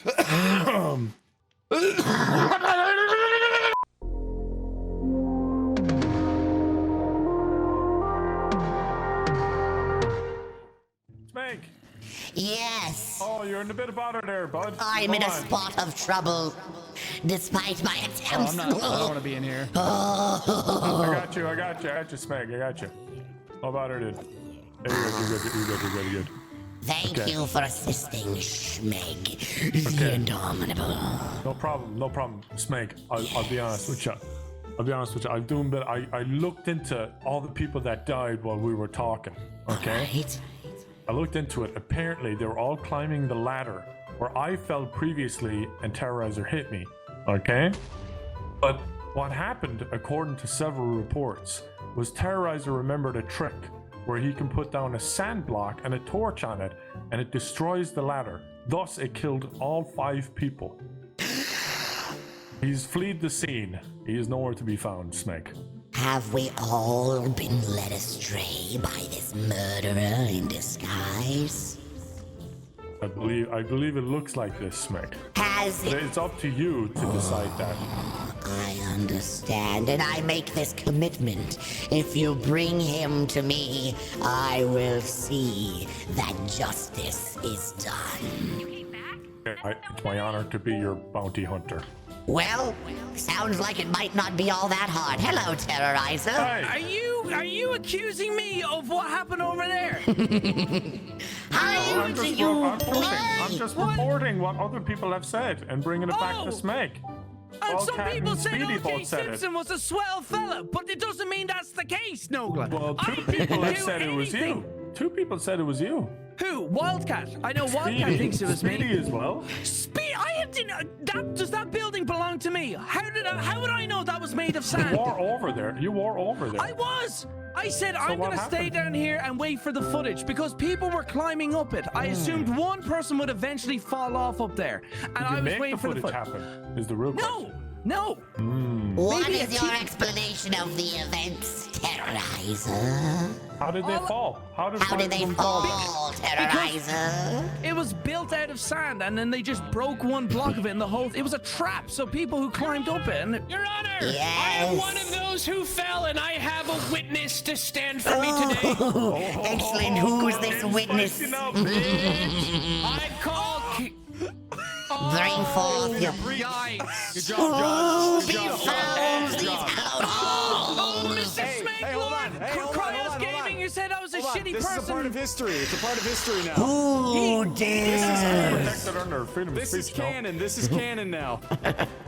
SHMEG! Yes. Oh, you're in a bit of bother there, bud. I'm in a spot of trouble. Despite my attempts. I don't want to be in here. I got you, SHMEG, I got you. No bother, dude. You're good. Thank you for assisting, SHMEG, the Indomitable. No problem, SHMEG. I'll be honest with you. I'm doing bit. I looked into all the people that died while we were talking. Okay. Right. I looked into it. Apparently, they were all climbing the ladder where I fell previously, and Terrorizer hit me. Okay. But what happened, according to several reports, was Terrorizer remembered a trick where he can put down a sand block and a torch on it, and it destroys the ladder. Thus, it killed all 5 people. He's fled the scene. He is nowhere to be found, SHMEG. Have we all been led astray by this murderer in disguise? I believe it looks like this, SHMEG. Has But it? it's up to you to decide that. I understand, and I make this commitment. If you bring him to me, I will see that justice is done. It's my honor to be your bounty hunter. Well, sounds like it might not be all that hard. Hello, Terrorizer. Hey, Are you accusing me of what happened over there? How do you I'm just reporting what other people have said and bringing it back to Oh. SHMEG. And some Wildcat people and said Speedy O.J. both said it. Simpson was a swell fella, but it doesn't mean that's the case, Nogla. Well, I 2 didn't people have do said it was anything. you. 2 people said it was you. Who? Wildcat. I know Wildcat thinks it was Speedy me. as well. I didn't. Does that building belong to me? How would I know that was made of sand? You were over there. I was. I said I'm what gonna stay happened? down here and wait for the footage because people were climbing up it. I assumed one person would eventually fall off up there, and Did I you was make waiting the for the footage footage. happen? Is the real question. No. What Maybe is a your team- explanation of the events, Terrorizer? How did they fall? How did they down? fall, Terrorizer? It was built out of sand, and then they just broke one block of it, and the whole. It was a trap, so people who climbed up it. And Your Honor, I Yes. am one of those who fell, and I have a witness to stand for me today. Excellent. Who's this witness? Spicy now. I call. Bring forth your Yikes. Good job, Judge. Good job. befoul these hellholes. oh, Mr. Hey, Snake hey, hold Lord, on. Hey, hold on, Cryos hold on, Gaming, hold on. you said I was a Hold on. shitty This person. is a part of history. It's a part of history now. Who dares? Protected under freedom of This is speech, no? canon. This is canon now.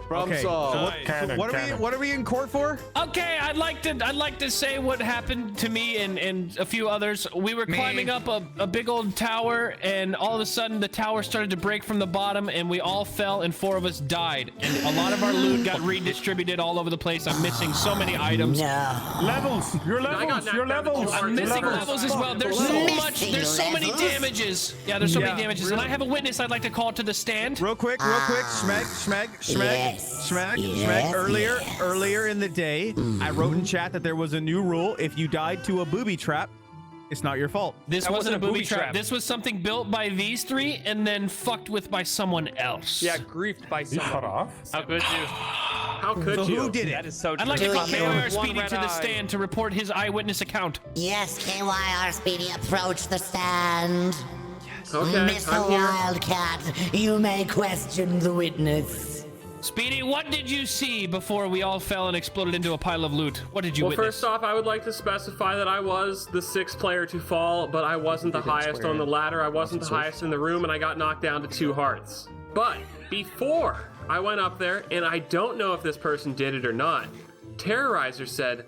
Problem Okay, solved. Canon, canon. What are we in court for? Okay, I'd like to say what happened to me and a few others. We were climbing up a big old tower, and all of a sudden the tower started to break from the bottom, and we all fell, and 4 of us died. And a lot of our loot got redistributed all over the place. I'm missing so many items. No. Levels. Your levels. I'm missing levels as well. There's so much. There's so many Levels? damages. Yeah, there's so many damages. And I have a witness I'd like to call to the stand. Real quick. SHMEG. Yes. Yes, Earlier in the day, I wrote in chat that there was a new rule. If you died to a booby trap, it's not your fault. This wasn't a booby trap. This was something built by these 3 and then fucked with by someone else. Yeah, griefed by You someone. cut off? How could you? How could So you? who did it? That is so I'd like to Do call you- KYR One Speedy red to the eye. stand to report his eyewitness account. Yes, KYR Speedy, approach the stand. Okay, Mr. I'm here. Wildcat, you may question the witness. Speedy, what did you see before we all fell and exploded into a pile of loot? What did you Well, witness? first off, I would like to specify that I was the 6th player to fall, but I wasn't the highest on the ladder. I wasn't the highest in the room, and I got knocked down to 2 hearts. But before I went up there, and I don't know if this person did it or not, Terrorizer said,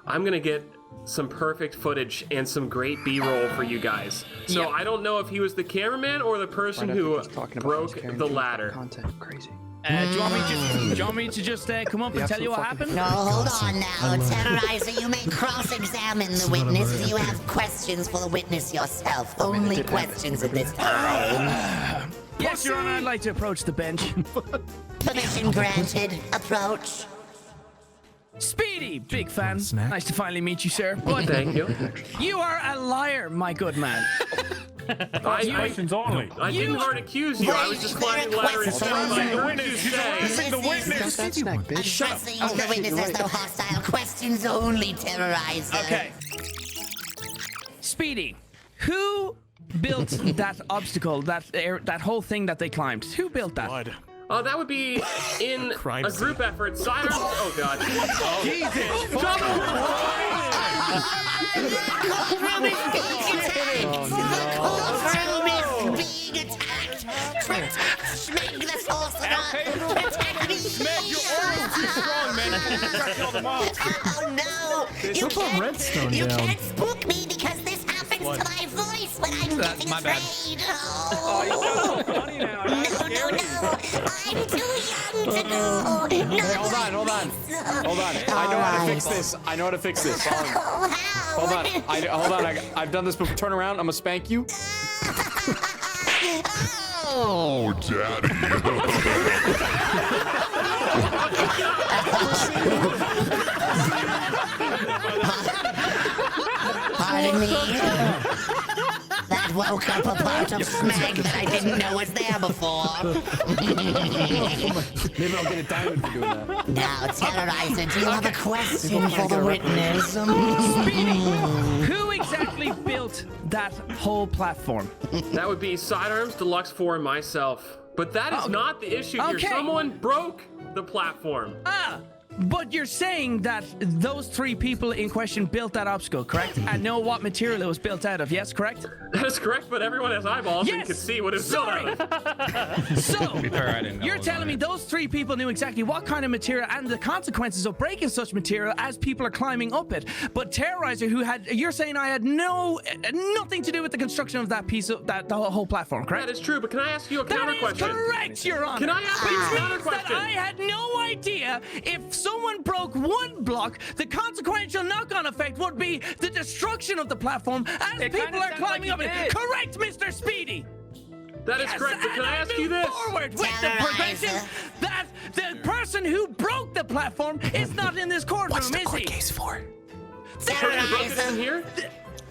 I'm going to get some perfect footage and some great B-roll for you guys. So I don't know if he was the cameraman or the person who broke the ladder. Do you want me to just come up and tell you what happened? No, hold on now. Terrorizer, you may cross-examine the witness if you have questions for the witness yourself. Only questions at this time. Yes, Your Honor, I'd like to approach the bench. Permission granted. Approach. Speedy, big fan. Nice to finally meet you, sir. But Thank you. you are a liar, my good man. Questions only. I didn't hard accuse you. I was just climbing the ladder and saying what I heard you say. The witness. Addressing the witness as no hostile questions only, terrorizer. Okay. Speedy, who built that obstacle, that whole thing that they climbed? Who built that? That would be in a group effort. Sidearms. Oh God. Courtroom is being attacked! Courtroom is being attacked! Protect SHMEG the sorcerer! Protect me! SHMEG, your aura's too strong, man. Oh no! You can't spook me because this happens to my voice when I'm getting my bad. afraid. Oh, you're so funny now. No, I'm too young to go. No, Hold on. I know how to fix this. Follow me. Oh, how? Hold on. I've done this before. Turn around. I'm gonna spank you. Oh, Daddy. pardon me. That woke up a part of SHMEG that I didn't know was there before. Maybe I'll get a diamond for doing that. Now, Terrorizer, do you have a question for the witness? Who exactly built that whole platform? That would be Sidearms, Deluxe 4, and myself. But that is not the issue here. Okay. Someone broke the platform. But you're saying that those three people in question built that obstacle, correct? And know what material it was built out of, yes, correct? That is correct, but everyone has eyeballs and Yes. can see what it's built out of. So, you're telling me those three people knew exactly what kind of material and the consequences of breaking such material as people are climbing up it. But Terrorizer, you're saying I had nothing to do with the construction of that piece of the whole platform, correct? That is true, but can I ask you a That counter is question? correct, Your Honor. Can I ask you a Which counter means that question? I had no idea if someone broke one block, the consequential knock-on effect would be the destruction of the platform as people are climbing up it. Correct, Mr. Speedy. That is correct, but can I ask you this? Forward with the Terrorizer. progression that the person who broke the platform is not in this courtroom, is he? for? Someone broke it in here?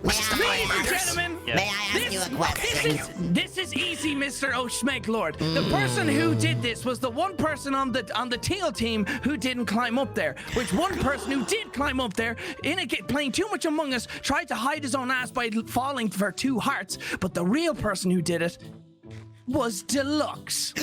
Ladies and gentlemen, May I ask you a question? this is easy, Mr. SHMEG Lord. The person who did this was the one person on the teal team who didn't climb up there. Which one person who did climb up there, playing too much Among Us, tried to hide his own ass by falling for 2 hearts. But the real person who did it was Deluxe.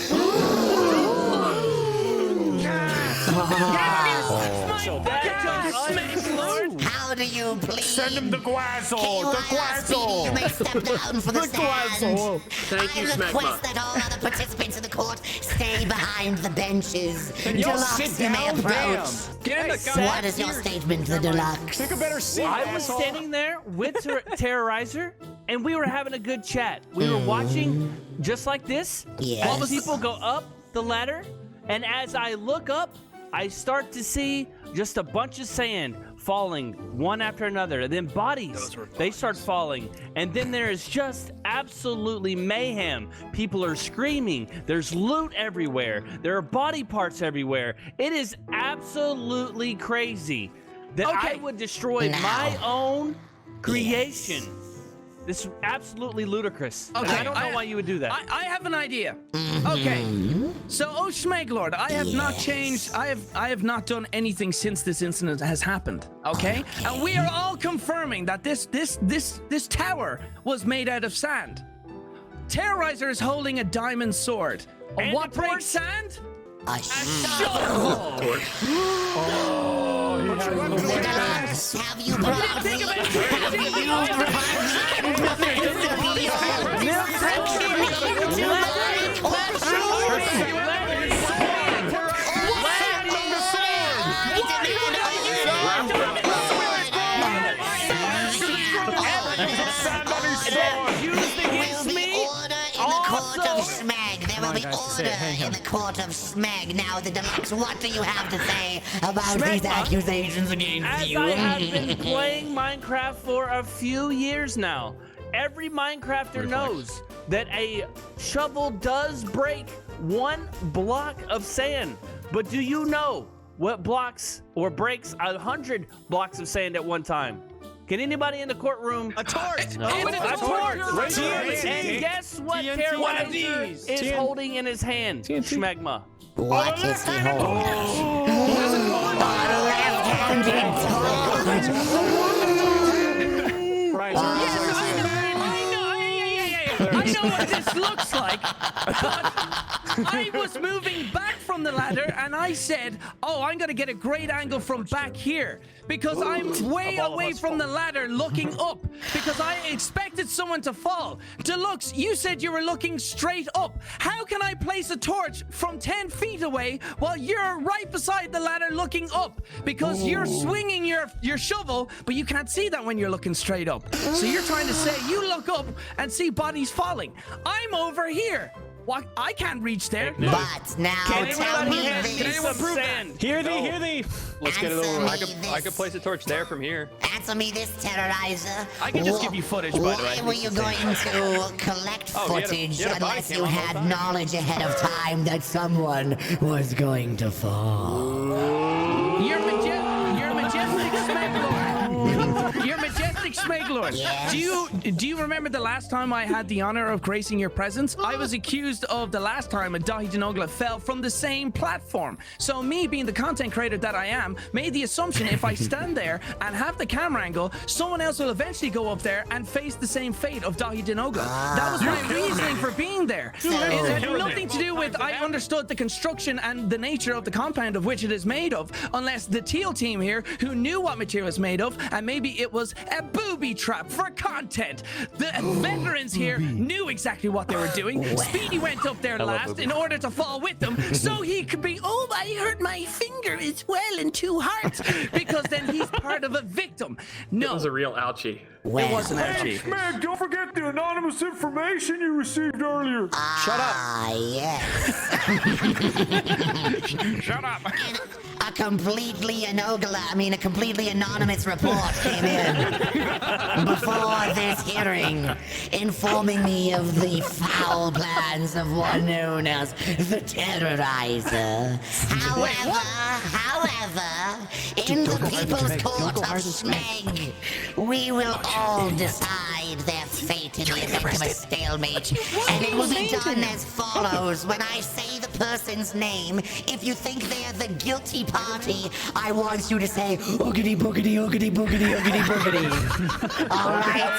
How do you please? Send him the guazzle. The Speedy, you may guazzle. step down for the stand. Thank you, I request Smegma. that all other participants in the court stay behind the benches. y'all Deluxe, sit you may down? approach. Damn. What is your statement, the Deluxe? Take a better seat. I was standing there with Terrorizer, and we were having a good chat. We were watching just like this. Yes. All the people go up the ladder, and as I look up, I start to see just a bunch of sand falling one after another, and then bodies, they start falling, and then there is just absolutely mayhem. People are screaming, there's loot everywhere, there are body parts everywhere. It is absolutely crazy that I would destroy my own creation. This is absolutely ludicrous. And I don't know why you would do that. I have an idea. Okay. So, SHMEG Lord, I have not changed. I have not done anything since this incident has happened. Okay? And we are all confirming that this tower was made out of sand. Terrorizer is holding a diamond sword. And What a torch? breaks sand? A shovel. Deluxe, have you brought Think of There will be order in the court of SHMEG. Now, the Deluxe, what do you have to say about these accusations against As you? I have been playing Minecraft for a few years now, every Minecrafter knows that a shovel does break 1 block of sand. But do you know what blocks or breaks 100 blocks of sand at one time? Can anybody in the courtroom? A torch. A torch. TNT. And guess what TNT. Terrorizer is holding in his hand? Schmegma. What is he holding? A left-handed torch. I know what this looks like, but I was moving back from the ladder and I said, oh, I'm going to get a great angle from back here because I'm way away from the ladder looking up because I expected someone to fall. Deluxe, you said you were looking straight up. How can I place a torch from 10 feet away while you're right beside the ladder looking up? Because you're swinging your shovel, but you can't see that when you're looking straight up. So you're trying to say you look up and see bodies falling. I'm over here. What? I can't reach there. But now tell me this. Hear thee. Let's get it over. I could place a torch there from here. Answer me this, Terrorizer. I can just give you footage, by the way. Why were you going to collect footage unless you had knowledge ahead of time that someone was going to fall? You're majestic Smeglord. You're majestic Smeglord. Yes. Do you remember the last time I had the honor of gracing your presence? I was accused of the last time a Dahi Denogla fell from the same platform. So me, being the content creator that I am, made the assumption if I stand there and have the camera angle, someone else will eventually go up there and face the same fate of Dahi Denogla. That was my reasoning for being there. It had nothing to do with I understood the construction and the nature of the compound of which it is made of, unless the teal team here, who knew what material it's made of, and maybe it was a booby trap for content. The veterans here knew exactly what they were doing. Speedy went up there last in order to fall with them, so he could be, oh, I hurt my finger as well in 2 hearts, because then he's part of a victim. No, It was a real ouchie. Well, it wasn't actually. Man, don't forget the anonymous information you received earlier. Shut up. Ah, yes. Shut up. A completely anonymous report came in before this hearing, informing me of the foul plans of one known as the Terrorizer. However, in the People's Court of SHMEG, we will all decide their fate in the event of a stalemate, and it will be done as follows. When I say the person's name, if you think they're the guilty party, I want you to say oogity boogity oogity boogity oogity boogity. All right.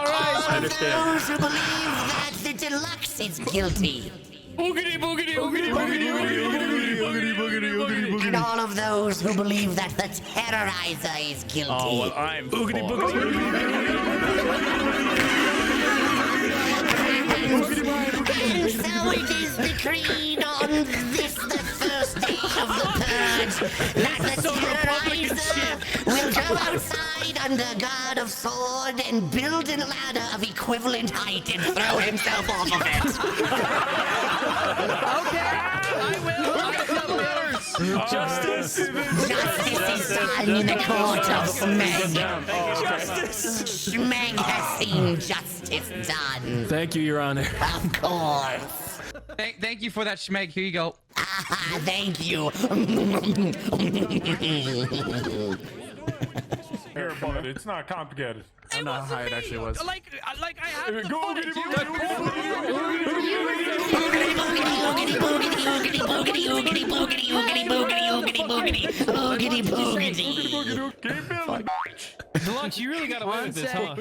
I understand. Those who believe that the Deluxe is guilty. Boogity, boogity, boogity, boogity, boogity, boogity, boogity, boogity, boogity, boogity. And all of those who believe that the Terrorizer is guilty. Oh, well, I'm boogity, boogity. And so it is decreed on this, the first day of the purge, that the Terrorizer will go outside under guard of sword and build a ladder of equivalent height and throw himself off of it. Okay, I will. Justice. Justice is done in the court of SHMEG. SHMEG has seen justice done. Thank you, Your Honor. Of course. Thank you for that, SHMEG. Here you go. Ah, thank you. Here, bud, it's not complicated. I don't know how it actually was. Like I have the Go, footage. Deluxe, you really got away with this, huh?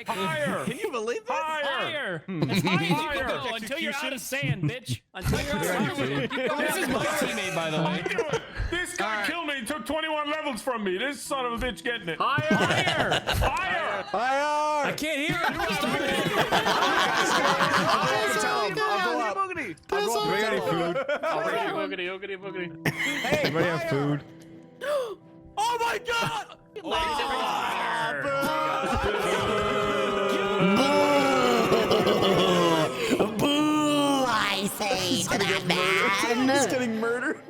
Higher! Can you believe this? Higher! It's higher. Go until you're out of sand, bitch. Until you're out of sand. This is my teammate, by the way. This guy killed me and took 21 levels from me. This son of a bitch getting it. Higher! Higher! Fire! I can't hear it. We got any food? Boogity, boogity, boogity. Anybody have food? Oh my God! Boo, I say to that man. He's getting murdered.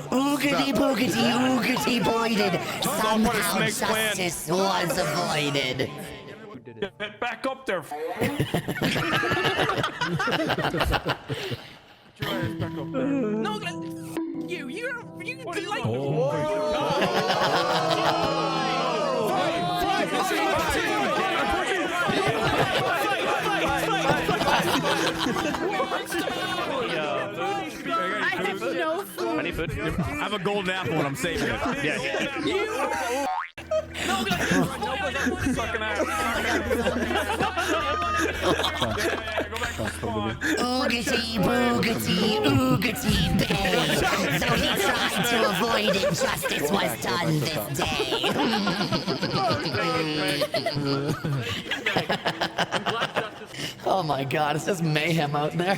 Oogity boogity, oogity boyded. Somehow justice was avoided. Get back up there. No, than you. You like. I have no food. Any food? I have a golden apple and I'm saving it. Yeah. Oogity boogity oogity bay. Though he tried to avoid injustice was done this day. Oh my god, it's just mayhem out there.